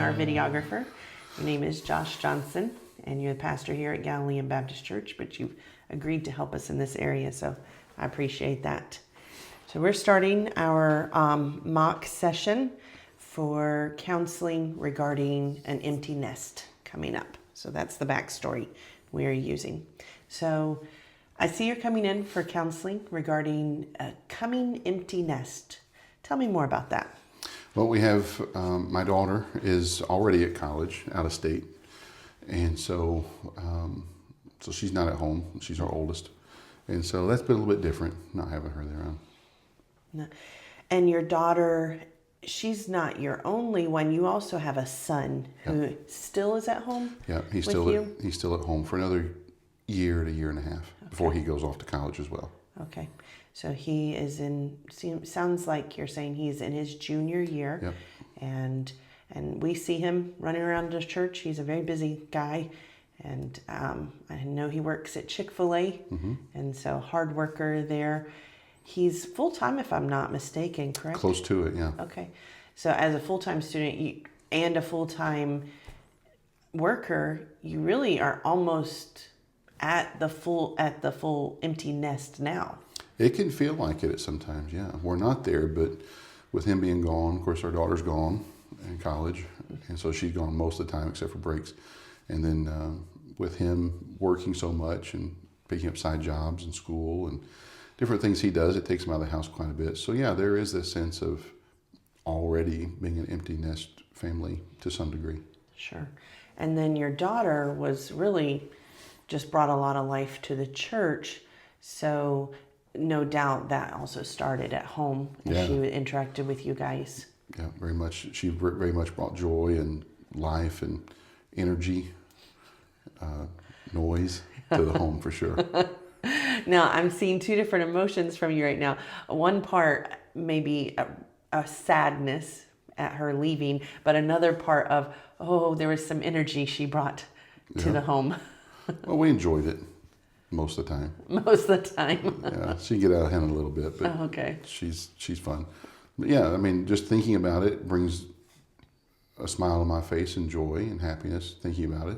our videographer. Your name is Josh Johnson, and you're the pastor here at Galilean Baptist Church, but you've agreed to help us in this area, so I appreciate that. So we're starting our mock session for counseling regarding an empty nest coming up. So that's the backstory we are using. So I see you're coming in for counseling regarding a coming empty nest. Tell me more about that. Well, we have, my daughter is already at college, out of state. And so she's not at home. She's our oldest. And so that's been a little bit different, not having her there. No. And your daughter, she's not your only one. You also have a son who still is at home. Yeah, he's still at home for another year to year and a half before he goes off to college as well. Okay. So he is sounds like you're saying he's in his junior year. Yep. And we see him running around the church. He's a very busy guy. And I know he works at Chick-fil-A. Mm-hmm. And so hard worker there. He's full-time, if I'm not mistaken, correct? Close to it, yeah. Okay. So as a full-time student and a full-time worker, you really are almost at the full empty nest now. It can feel like it at sometimes, yeah. We're not there, but with him being gone, of course, our daughter's gone in college, and so she's gone most of the time except for breaks. And then with him working so much and picking up side jobs in school and different things he does, it takes him out of the house quite a bit. So yeah, there is this sense of already being an empty nest family to some degree. Sure. And then your daughter was really just brought a lot of life to the church. So no doubt that also started at home as she interacted with you guys. Yeah, very much. She very much brought joy and life and energy, noise to the home for sure. Now, I'm seeing two different emotions from you right now. One part, maybe a sadness at her leaving, but another part of, there was some energy she brought to the home. Well, we enjoyed it most of the time. Most of the time. Yeah, she can get out of hand a little bit, but she's fun. But yeah, I mean, just thinking about it brings a smile on my face and joy and happiness thinking about it.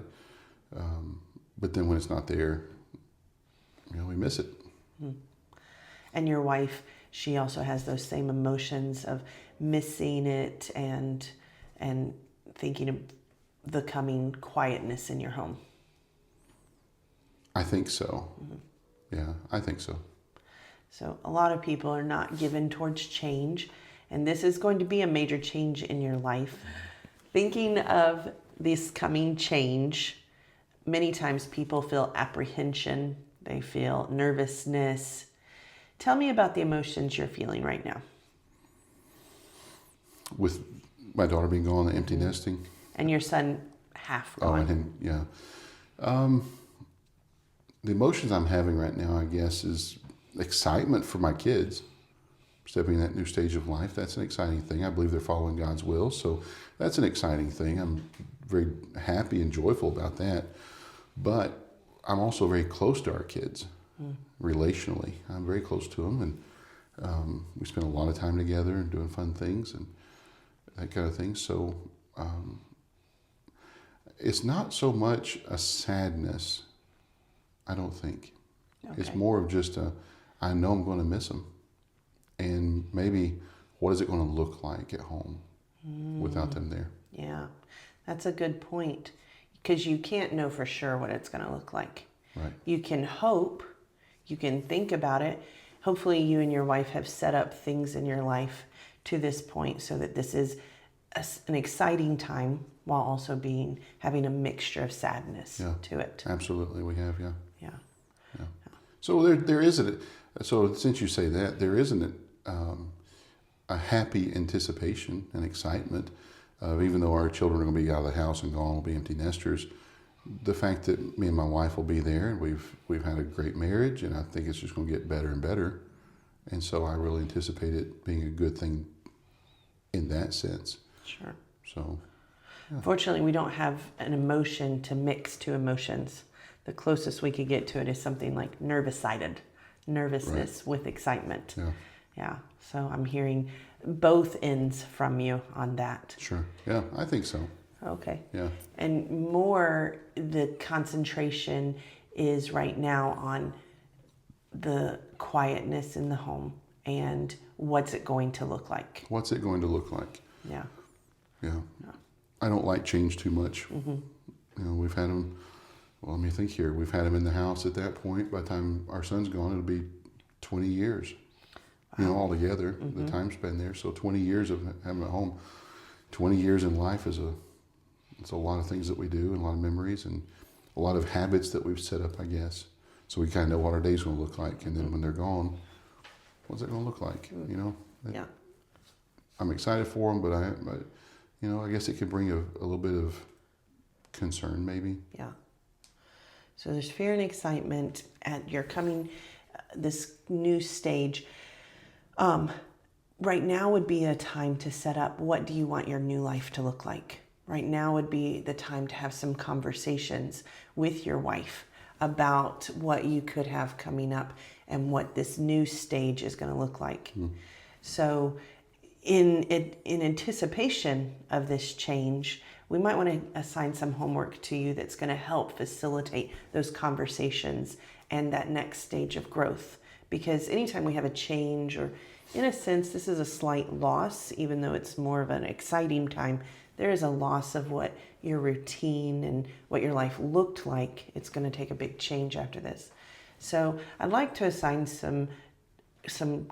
But then when it's not there, we miss it. And your wife, she also has those same emotions of missing it and thinking of the coming quietness in your home. I think so. Mm-hmm. Yeah, I think so. So a lot of people are not given towards change, and this is going to be a major change in your life. Thinking of this coming change, many times people feel apprehension, they feel nervousness. Tell me about the emotions you're feeling right now. With my daughter being gone, the empty nesting. And your son half gone. Oh, and him, yeah. The emotions I'm having right now, I guess, is excitement for my kids. Stepping in that new stage of life, that's an exciting thing. I believe they're following God's will, so that's an exciting thing. I'm very happy and joyful about that. But I'm also very close to our kids, relationally. I'm very close to them, and we spend a lot of time together and doing fun things and that kind of thing. So it's not so much a sadness, I don't think. Okay. It's more of just I know I'm going to miss them. And maybe what is it going to look like at home without them there? Yeah, that's a good point. Because you can't know for sure what it's going to look like. Right. You can hope, you can think about it. Hopefully you and your wife have set up things in your life to this point so that this is an exciting time while also having a mixture of sadness to it. Absolutely, we have, yeah. Yeah. So there isn't. So since you say that, there isn't a happy anticipation and excitement. Even though our children are going to be out of the house and gone, we'll be empty nesters. The fact that me and my wife will be there, and we've had a great marriage, and I think it's just going to get better and better. And so I really anticipate it being a good thing in that sense. Sure. So, yeah. Fortunately, we don't have an emotion to mix two emotions. The closest we could get to it is something like nervousness with excitement. Yeah. So I'm hearing both ends from you on that. Sure. Yeah, I think so. Okay. Yeah. And more the concentration is right now on the quietness in the home and what's it going to look like. What's it going to look like? Yeah. Yeah. I don't like change too much. You know, we've had them, well, let me think here. We've had them in the house at that point. By the time our son's gone, it'll be 20 years, you know, altogether, the time spent there. So 20 years of having them at home, 20 years in life it's a lot of things that we do and a lot of memories and a lot of habits that we've set up, I guess. So we kind of know what our day's going to look like. And then when they're gone, what's it going to look like, you know? Yeah. I'm excited for them, but you know, I guess it could bring a little bit of concern, maybe. Yeah. So there's fear and excitement at your coming, this new stage. Right now would be a time to set up, what do you want your new life to look like? Right now would be the time to have some conversations with your wife about what you could have coming up and what this new stage is going to look like. So in anticipation of this change, we might want to assign some homework to you that's going to help facilitate those conversations and that next stage of growth. Because anytime we have a change, or in a sense, this is a slight loss, even though it's more of an exciting time, there is a loss of what your routine and what your life looked like. It's going to take a big change after this. So I'd like to assign some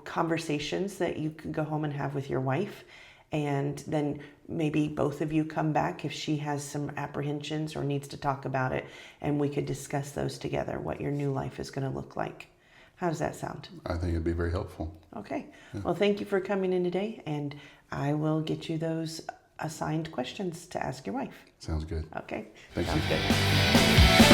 conversations that you can go home and have with your wife, and then maybe both of you come back if she has some apprehensions or needs to talk about it, and we could discuss those together, what your new life is going to look like. How does that sound? I think it'd be very helpful. Okay. Well, thank you for coming in today, and I will get you those assigned questions to ask your wife. Sounds good. Okay. Thank Sounds you. good.